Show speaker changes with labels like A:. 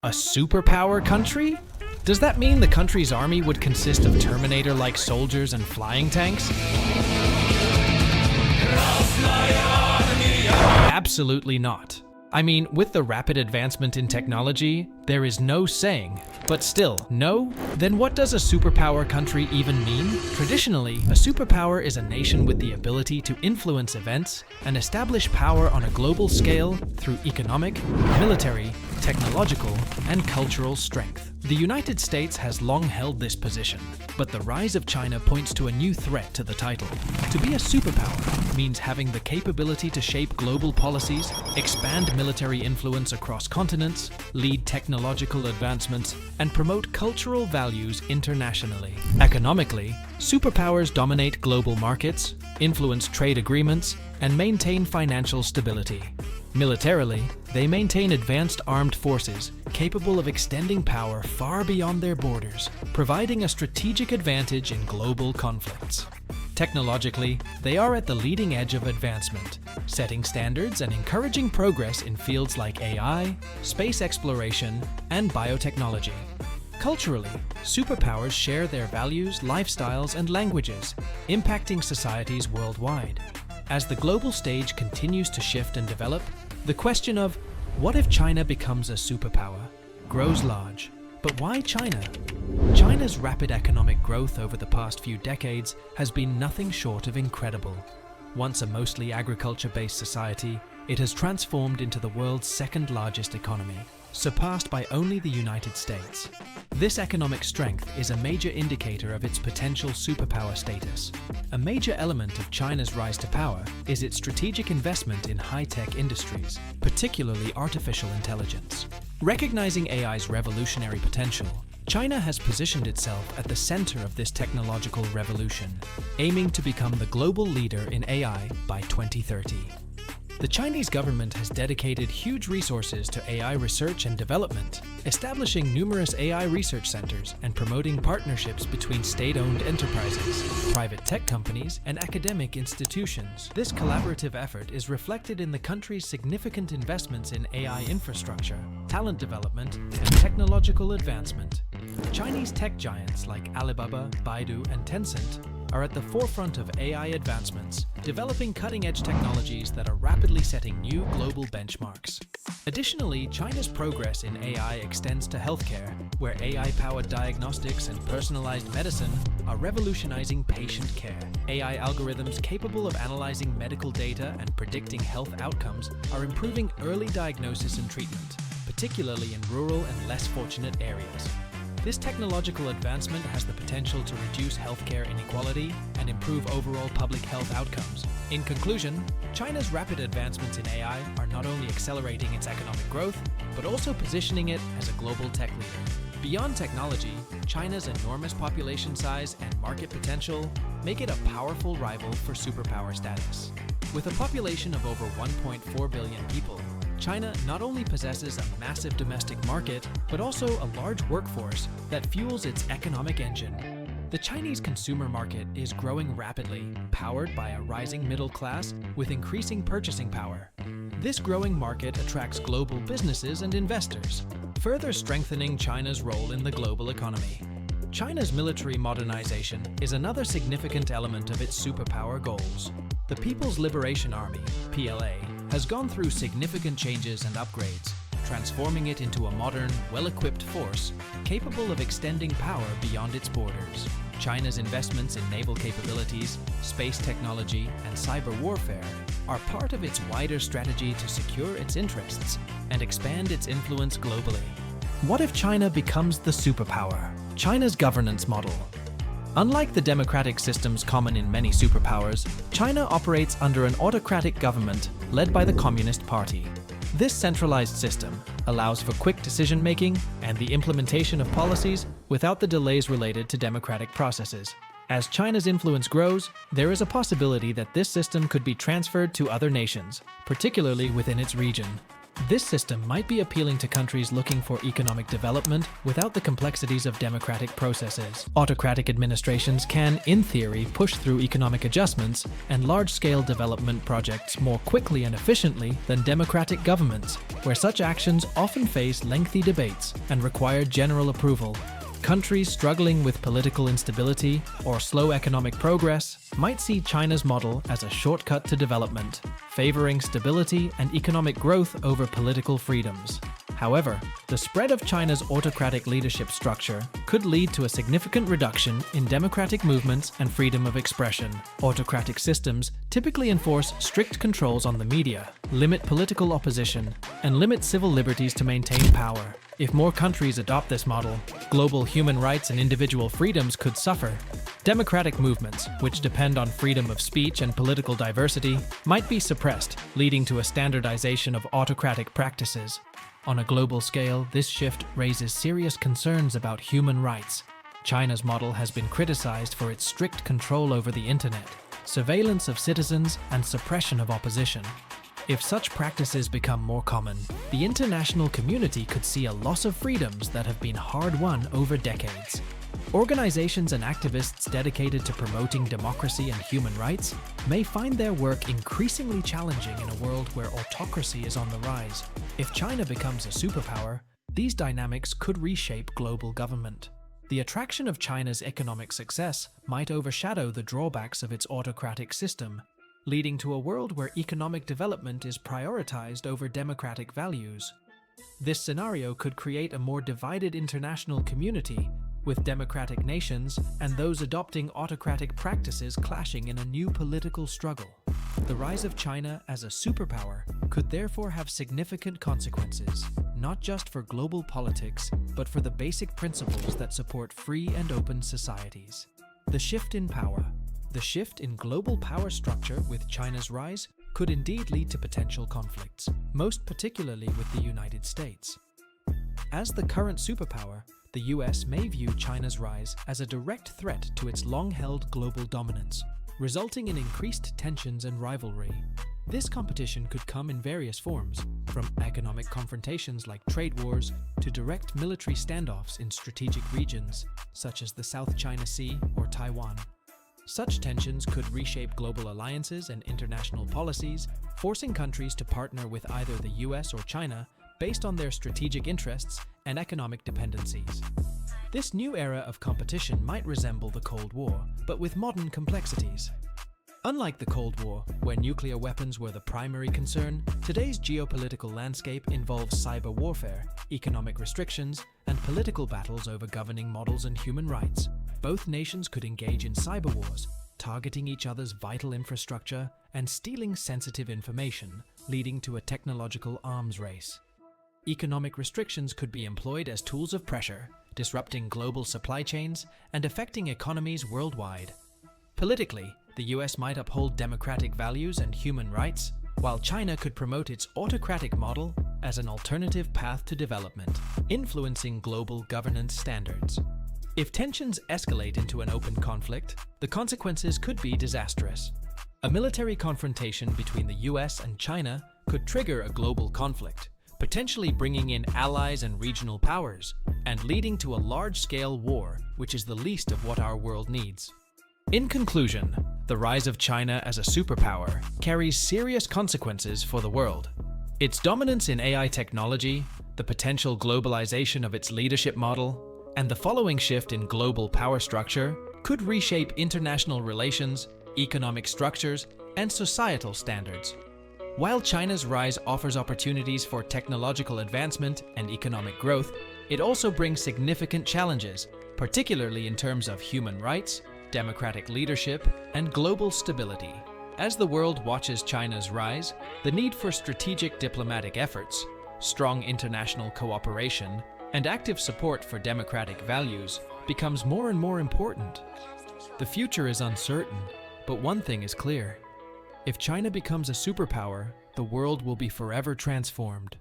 A: A superpower country? Does that mean the country's army would consist of Terminator-like soldiers and flying tanks? Absolutely not. I mean, with the rapid advancement in technology, there is no saying. But still, no? Then what does a superpower country even mean? Traditionally, a superpower is a nation with the ability to influence events and establish power on a global scale through economic, military, technological, and cultural strength. The United States has long held this position, but the rise of China points to a new threat to the title. To be a superpower means having the capability to shape global policies, expand military influence across continents, lead technological advancements, and promote cultural values internationally. Economically, superpowers dominate global markets, influence trade agreements, and maintain financial stability. Militarily, they maintain advanced armed forces capable of extending power far beyond their borders, providing a strategic advantage in global conflicts. Technologically, they are at the leading edge of advancement, setting standards and encouraging progress in fields like AI, space exploration, and biotechnology. Culturally, superpowers share their values, lifestyles, and languages, impacting societies worldwide. As the global stage continues to shift and develop, the question of, what if China becomes a superpower, grows large. But why China? China's rapid economic growth over the past few decades has been nothing short of incredible. Once a mostly agriculture-based society, it has transformed into the world's second largest economy, surpassed by only the United States. This economic strength is a major indicator of its potential superpower status. A major element of China's rise to power is its strategic investment in high-tech industries, particularly artificial intelligence. Recognizing AI's revolutionary potential, China has positioned itself at the center of this technological revolution, aiming to become the global leader in AI by 2030. The Chinese government has dedicated huge resources to AI research and development, establishing numerous AI research centers and promoting partnerships between state-owned enterprises, private tech companies, and academic institutions. This collaborative effort is reflected in the country's significant investments in AI infrastructure, talent development, and technological advancement. Chinese tech giants like Alibaba, Baidu, and Tencent are at the forefront of AI advancements, developing cutting-edge technologies that are rapidly setting new global benchmarks. Additionally, China's progress in AI extends to healthcare, where AI-powered diagnostics and personalized medicine are revolutionizing patient care. AI algorithms capable of analyzing medical data and predicting health outcomes are improving early diagnosis and treatment, particularly in rural and less fortunate areas. This technological advancement has the potential to reduce healthcare inequality and improve overall public health outcomes. In conclusion, China's rapid advancements in AI are not only accelerating its economic growth, but also positioning it as a global tech leader. Beyond technology, China's enormous population size and market potential make it a powerful rival for superpower status. With a population of over 1.4 billion people, China not only possesses a massive domestic market, but also a large workforce that fuels its economic engine. The Chinese consumer market is growing rapidly, powered by a rising middle class with increasing purchasing power. This growing market attracts global businesses and investors, further strengthening China's role in the global economy. China's military modernization is another significant element of its superpower goals. The People's Liberation Army, PLA, has gone through significant changes and upgrades, transforming it into a modern, well-equipped force capable of extending power beyond its borders. China's investments in naval capabilities, space technology, and cyber warfare are part of its wider strategy to secure its interests and expand its influence globally. What if China becomes the superpower? China's governance model. Unlike the democratic systems common in many superpowers, China operates under an autocratic government led by the Communist Party. This centralized system allows for quick decision-making and the implementation of policies without the delays related to democratic processes. As China's influence grows, there is a possibility that this system could be transferred to other nations, particularly within its region. This system might be appealing to countries looking for economic development without the complexities of democratic processes. Autocratic administrations can, in theory, push through economic adjustments and large-scale development projects more quickly and efficiently than democratic governments, where such actions often face lengthy debates and require general approval. Countries struggling with political instability or slow economic progress might see China's model as a shortcut to development, favoring stability and economic growth over political freedoms. However, the spread of China's autocratic leadership structure could lead to a significant reduction in democratic movements and freedom of expression. Autocratic systems typically enforce strict controls on the media, limit political opposition, and limit civil liberties to maintain power. If more countries adopt this model, global human rights and individual freedoms could suffer. Democratic movements, which depend on freedom of speech and political diversity, might be suppressed, leading to a standardization of autocratic practices. On a global scale, this shift raises serious concerns about human rights. China's model has been criticized for its strict control over the internet, surveillance of citizens, and suppression of opposition. If such practices become more common, the international community could see a loss of freedoms that have been hard-won over decades. Organizations and activists dedicated to promoting democracy and human rights may find their work increasingly challenging in a world where autocracy is on the rise. If China becomes a superpower, these dynamics could reshape global government. The attraction of China's economic success might overshadow the drawbacks of its autocratic system, leading to a world where economic development is prioritized over democratic values. This scenario could create a more divided international community, with democratic nations and those adopting autocratic practices clashing in a new political struggle. The rise of China as a superpower could therefore have significant consequences, not just for global politics, but for the basic principles that support free and open societies. The shift in power. The shift in global power structure with China's rise could indeed lead to potential conflicts, most particularly with the United States. As the current superpower, the US may view China's rise as a direct threat to its long-held global dominance, resulting in increased tensions and rivalry. This competition could come in various forms, from economic confrontations like trade wars to direct military standoffs in strategic regions, such as the South China Sea or Taiwan. Such tensions could reshape global alliances and international policies, forcing countries to partner with either the US or China based on their strategic interests and economic dependencies. This new era of competition might resemble the Cold War, but with modern complexities. Unlike the Cold War, where nuclear weapons were the primary concern, today's geopolitical landscape involves cyber warfare, economic restrictions, and political battles over governing models and human rights. Both nations could engage in cyber wars, targeting each other's vital infrastructure and stealing sensitive information, leading to a technological arms race. Economic restrictions could be employed as tools of pressure, disrupting global supply chains and affecting economies worldwide. Politically, the US might uphold democratic values and human rights, while China could promote its autocratic model as an alternative path to development, influencing global governance standards. If tensions escalate into an open conflict, the consequences could be disastrous. A military confrontation between the US and China could trigger a global conflict, potentially bringing in allies and regional powers, and leading to a large-scale war, which is the least of what our world needs. In conclusion, the rise of China as a superpower carries serious consequences for the world. Its dominance in AI technology, the potential globalization of its leadership model, and the following shift in global power structure could reshape international relations, economic structures, and societal standards. While China's rise offers opportunities for technological advancement and economic growth, it also brings significant challenges, particularly in terms of human rights, democratic leadership, and global stability. As the world watches China's rise, the need for strategic diplomatic efforts, strong international cooperation, and active support for democratic values becomes more and more important. The future is uncertain, but one thing is clear. If China becomes a superpower, the world will be forever transformed.